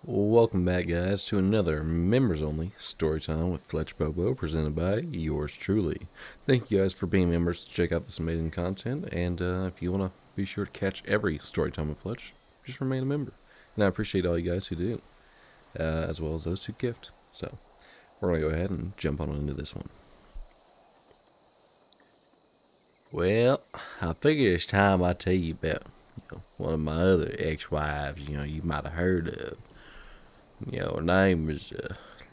Welcome back, guys, to another members-only Storytime with Fletch Bobo, presented by yours truly. Thank you guys for being members to check out this amazing content, and if you want to be sure to catch every Storytime with Fletch, just remain a member. And I appreciate all you guys who do, as well as those who gift. So, we're going to go ahead and jump on into this one. Well, I figure it's time I tell you about one of my other ex-wives, you might have heard of. Her name is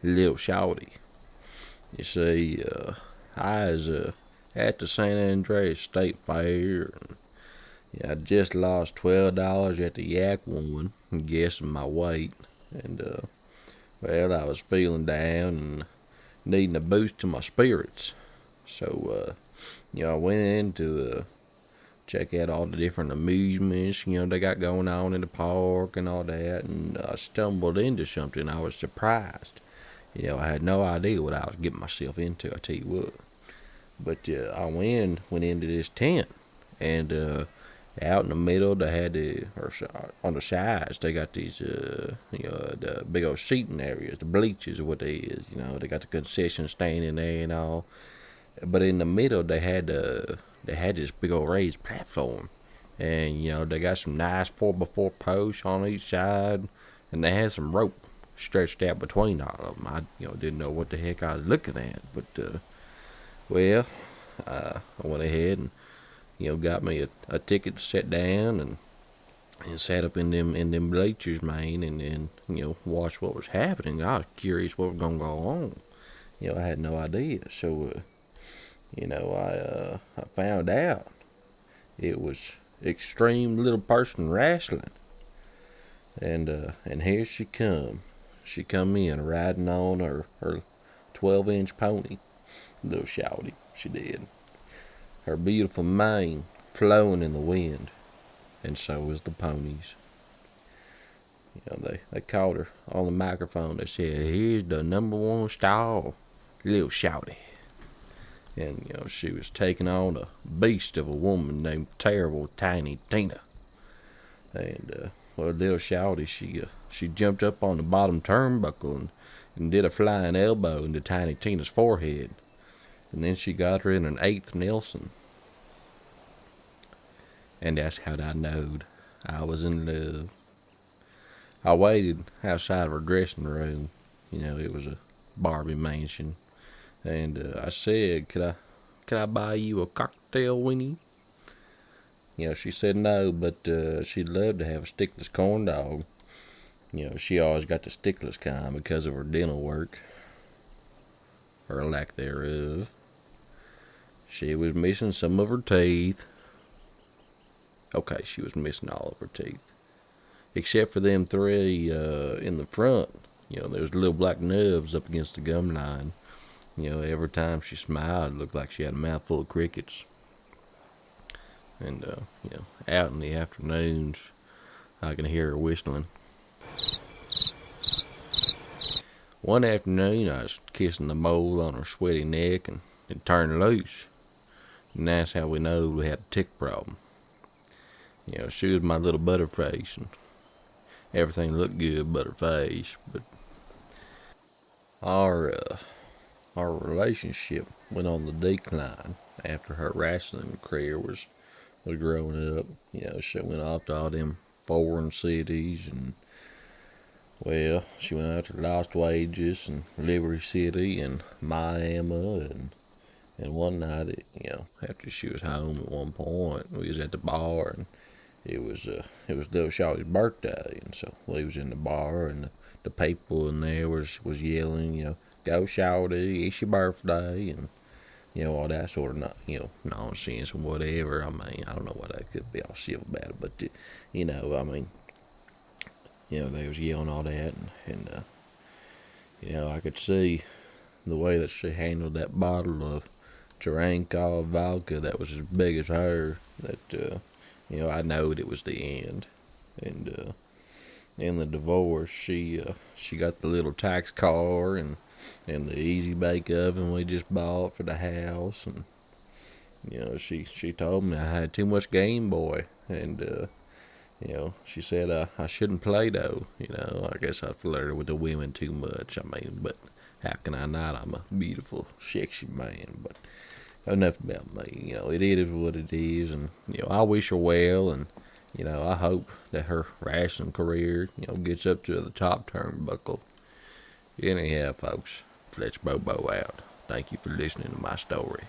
Little Shawty. You see, I was at the San Andreas State Fair, and I just lost $12 at the yak one, guessing my weight. And, I was feeling down and needing a boost to my spirits. So, I went in to check out all the different amusements, they got going on in the park and all that, and I stumbled into something. I was surprised. I had no idea what I was getting myself into, I tell you what. But I went into this tent, and out in the middle they had on the sides they got these, the big old seating areas, the bleachers are what they is, they got the concession stand in there and all. But in the middle they had this big old raised platform, and they got some nice 4x4 posts on each side, and they had some rope stretched out between all of them. I didn't know what the heck I was looking at, but I went ahead and got me a ticket to sit down and sat up in them bleachers, man, and watched what was happening. I was curious what was gonna go on. I had no idea, so. I found out it was Extreme Little Person Wrestling. And here she come. She come in riding on her 12-inch pony, Little Shawty, she did. Her beautiful mane flowing in the wind, and so was the ponies. They called her on the microphone. They said, "Here's the #1 star, Little Shawty." And, she was taking on a beast of a woman named Terrible Tiny Tina. And, Little Shawty, she jumped up on the bottom turnbuckle and did a flying elbow into Tiny Tina's forehead. And then she got her in an 8th Nelson. And that's how I knowed I was in love. I waited outside of her dressing room. It was a Barbie mansion. And I said, could I buy you a cocktail, Winnie? She said no, but she'd love to have a stickless corn dog. She always got the stickless kind because of her dental work, or lack thereof. She was missing some of her teeth. Okay, she was missing all of her teeth, except for them 3 in the front. There was little black nubs up against the gum line. Every time she smiled, it looked like she had a mouthful of crickets. And, out in the afternoons, I can hear her whistling. One afternoon, I was kissing the mole on her sweaty neck, and it turned loose. And that's how we know we had a tick problem. She was my little butterface, and everything looked good but her face. But our relationship went on the decline after her wrestling career was growing up. She went off to all them foreign cities, and she went out to Lost Wages and Liberty City and Miami, and one night, after she was home at one point, we was at the bar, and it was Little Shawty's birthday, and so we was in the bar, and the people in there was yelling, "Go Shawty, it's your birthday," and all that sort of nonsense and whatever. I mean, I don't know what I could be all civil about it, but they was yelling all that, and I could see the way that she handled that bottle of Tarankov vodka that was as big as her, that I knowed it was the end. And in the divorce, she got the little tax car and the easy bake oven we just bought for the house, and she told me I had too much Game Boy, and She said I shouldn't play though. I guess I flirted with the women too much. I mean, but how can I not? I'm a beautiful, sexy man. But enough about me. It is what it is, and I wish her well, and I hope that her wrestling career, gets up to the top turnbuckle. Anyhow, folks, Fletch Bobo out. Thank you for listening to my story.